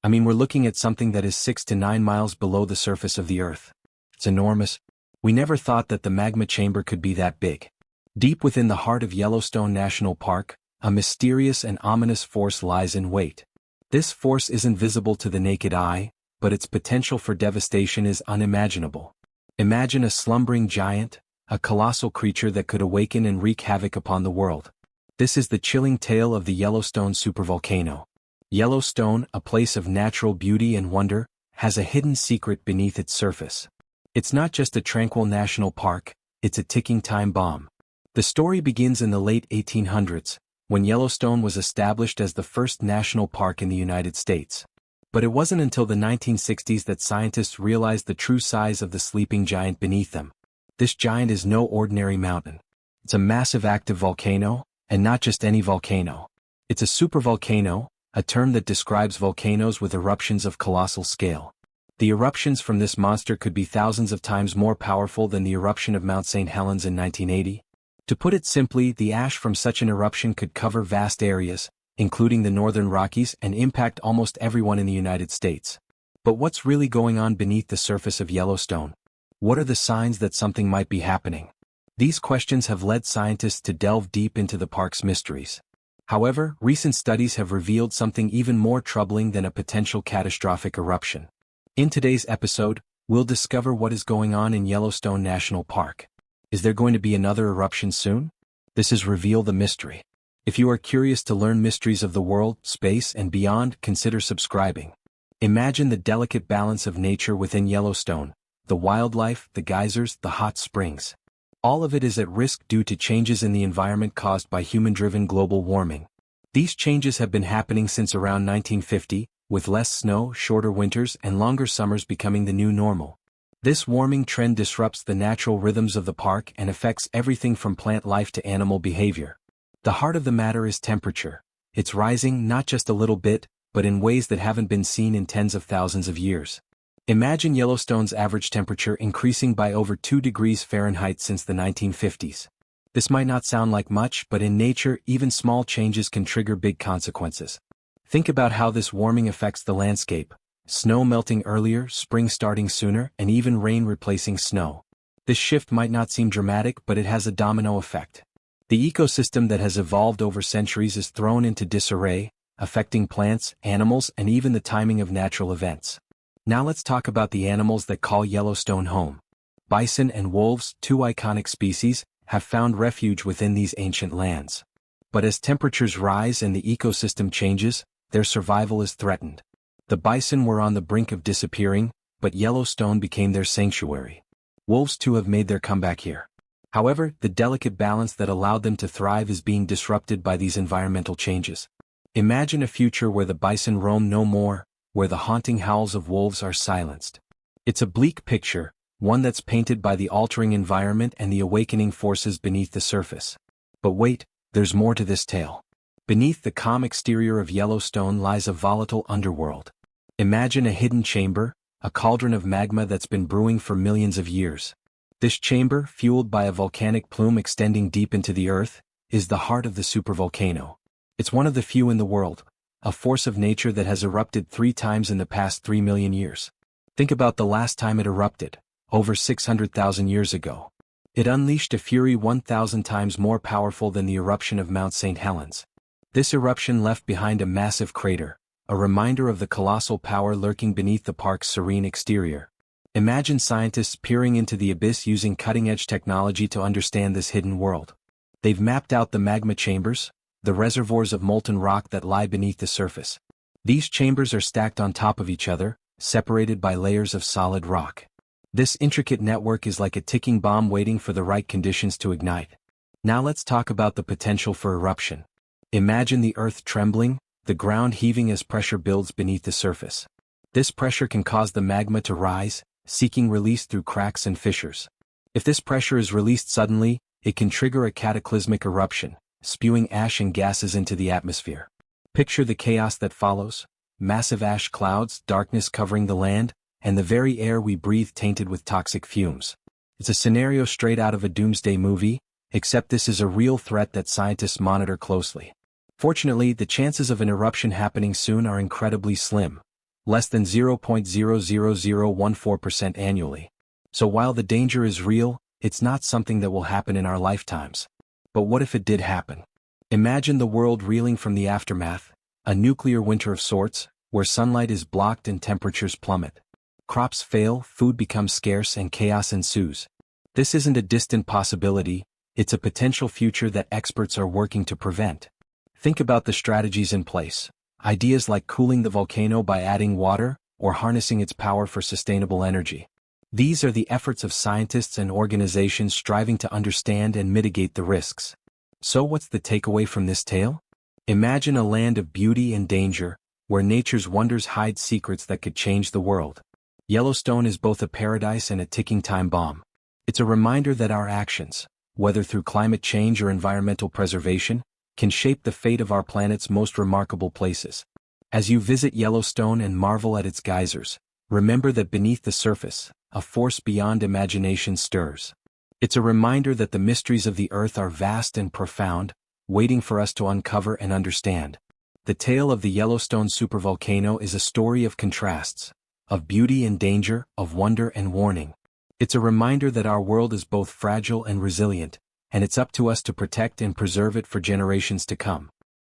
I mean, we're looking at something that is 6 to 9 miles below the surface of the Earth. It's enormous. We never thought that the magma chamber could be that big. Deep within the heart of Yellowstone National Park, a mysterious and ominous force lies in wait. This force isn't visible to the naked eye, but its potential for devastation is unimaginable. Imagine a slumbering giant, a colossal creature that could awaken and wreak havoc upon the world. This is the chilling tale of the Yellowstone supervolcano. Yellowstone, a place of natural beauty and wonder, has a hidden secret beneath its surface. It's not just a tranquil national park, it's a ticking time bomb. The story begins in the late 1800s, when Yellowstone was established as the first national park in the United States. But it wasn't until the 1960s that scientists realized the true size of the sleeping giant beneath them. This giant is no ordinary mountain. It's a massive active volcano, and not just any volcano. It's a supervolcano, a term that describes volcanoes with eruptions of colossal scale. The eruptions from this monster could be thousands of times more powerful than the eruption of Mount St. Helens in 1980. To put it simply, the ash from such an eruption could cover vast areas, including the northern Rockies, and impact almost everyone in the United States. But what's really going on beneath the surface of Yellowstone? What are the signs that something might be happening? These questions have led scientists to delve deep into the park's mysteries. However, recent studies have revealed something even more troubling than a potential catastrophic eruption. In today's episode, we'll discover what is going on in Yellowstone National Park. Is there going to be another eruption soon? This is Reveal the Mystery. If you are curious to learn mysteries of the world, space, and beyond, consider subscribing. Imagine the delicate balance of nature within Yellowstone, the wildlife, the geysers, the hot springs. All of it is at risk due to changes in the environment caused by human-driven global warming. These changes have been happening since around 1950, with less snow, shorter winters, and longer summers becoming the new normal. This warming trend disrupts the natural rhythms of the park and affects everything from plant life to animal behavior. The heart of the matter is temperature. It's rising not just a little bit, but in ways that haven't been seen in tens of thousands of years. Imagine Yellowstone's average temperature increasing by over 2 degrees Fahrenheit since the 1950s. This might not sound like much, but in nature, even small changes can trigger big consequences. Think about how this warming affects the landscape. Snow melting earlier, spring starting sooner, and even rain replacing snow. This shift might not seem dramatic, but it has a domino effect. The ecosystem that has evolved over centuries is thrown into disarray, affecting plants, animals, and even the timing of natural events. Now let's talk about the animals that call Yellowstone home. Bison and wolves, two iconic species, have found refuge within these ancient lands. But as temperatures rise and the ecosystem changes, their survival is threatened. The bison were on the brink of disappearing, but Yellowstone became their sanctuary. Wolves too have made their comeback here. However, the delicate balance that allowed them to thrive is being disrupted by these environmental changes. Imagine a future where the bison roam no more, where the haunting howls of wolves are silenced. It's a bleak picture, one that's painted by the altering environment and the awakening forces beneath the surface. But wait, there's more to this tale. Beneath the calm exterior of Yellowstone lies a volatile underworld. Imagine a hidden chamber, a cauldron of magma that's been brewing for millions of years. This chamber, fueled by a volcanic plume extending deep into the earth, is the heart of the supervolcano. It's one of the few in the world, a force of nature that has erupted 3 times in the past 3 million years. Think about the last time it erupted, over 600,000 years ago. It unleashed a fury 1,000 times more powerful than the eruption of Mount St. Helens. This eruption left behind a massive crater, a reminder of the colossal power lurking beneath the park's serene exterior. Imagine scientists peering into the abyss using cutting-edge technology to understand this hidden world. They've mapped out the magma chambers, the reservoirs of molten rock that lie beneath the surface. These chambers are stacked on top of each other, separated by layers of solid rock. This intricate network is like a ticking bomb waiting for the right conditions to ignite. Now let's talk about the potential for eruption. Imagine the earth trembling, the ground heaving as pressure builds beneath the surface. This pressure can cause the magma to rise, seeking release through cracks and fissures. If this pressure is released suddenly, it can trigger a cataclysmic eruption, spewing ash and gases into the atmosphere. Picture the chaos that follows: massive ash clouds, darkness covering the land, and the very air we breathe tainted with toxic fumes. It's a scenario straight out of a doomsday movie, except this is a real threat that scientists monitor closely. Fortunately, the chances of an eruption happening soon are incredibly slim. less than 0.00014% annually. So while the danger is real, it's not something that will happen in our lifetimes. But what if it did happen? Imagine the world reeling from the aftermath, a nuclear winter of sorts, where sunlight is blocked and temperatures plummet. Crops fail, food becomes scarce, and chaos ensues. This isn't a distant possibility, it's a potential future that experts are working to prevent. Think about the strategies in place. Ideas like cooling the volcano by adding water, or harnessing its power for sustainable energy. These are the efforts of scientists and organizations striving to understand and mitigate the risks. So what's the takeaway from this tale? Imagine a land of beauty and danger, where nature's wonders hide secrets that could change the world. Yellowstone is both a paradise and a ticking time bomb. It's a reminder that our actions, whether through climate change or environmental preservation, can shape the fate of our planet's most remarkable places. As you visit Yellowstone and marvel at its geysers, remember that beneath the surface, a force beyond imagination stirs. It's a reminder that the mysteries of the Earth are vast and profound, waiting for us to uncover and understand. The tale of the Yellowstone supervolcano is a story of contrasts, of beauty and danger, of wonder and warning. It's a reminder that our world is both fragile and resilient, and it's up to us to protect and preserve it for generations to come.